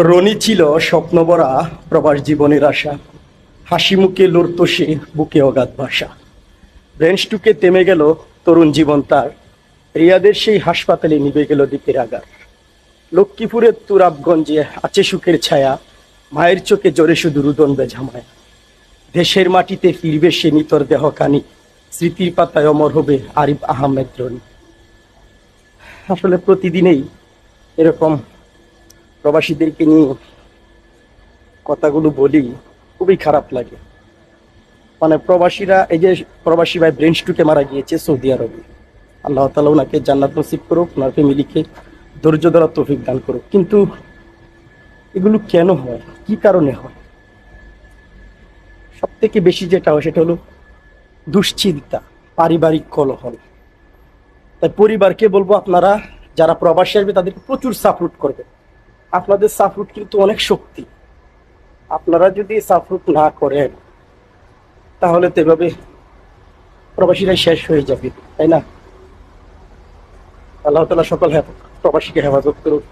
রনি ছিল স্বপ্নভরা প্রবাস জীবনের আশা, হাসি মুখে লড়তো সে বুকে অগাধ ভাষা। ব্রেনস্টুকে থেমে গেল তরুণ জীবন তার, রিয়াদের সেই হাসপাতালে নিভে গেল দীপের আগার। লক্ষ্মীপুরের তুরাবগঞ্জে আছে সুখের ছায়া, মায়ের চোখে জোরে শুধু রুদন বেঝামায়। দেশের মাটিতে ফিরবে সে নিতর দেহ কানি, স্মৃতির পাতায় অমর হবে আরিফ আহমেদ রনি। আসলে প্রতিদিনেই এরকম প্রবাসীদেরকে নিয়ে কথাগুলো বলি, খুবই খারাপ লাগে। মানে প্রবাসীরা, এই যে প্রবাসী ভাই ব্রেনস্টুকে মারা গিয়েছে সৌদি আরবে, আল্লাহ তাআলা ওনাকে জান্নাত নসিব করুক, ওনার ফ্যামিলিকে ধৈর্য ধরার তৌফিক দান করুক। কিন্তু এগুলো কেন হয়, কি কারণে হয়? সব থেকে বেশি যেটা হয় সেটা হলো দুশ্চিন্তা, পারিবারিক কলহ। তাই পরিবারকে বলবো, আপনারা যারা প্রবাসী আসবে তাদেরকে প্রচুর সাপোর্ট করবে। আপনাদের সাপোর্ট কিন্তু অনেক শক্তি। আপনারা যদি সাপোর্ট না করেন তাহলে তো এভাবে প্রবাসীরাই শেষ হয়ে যাবে, তাই না? আল্লাহ তাআলা সকল প্রবাসীকে হেফাজত করুক।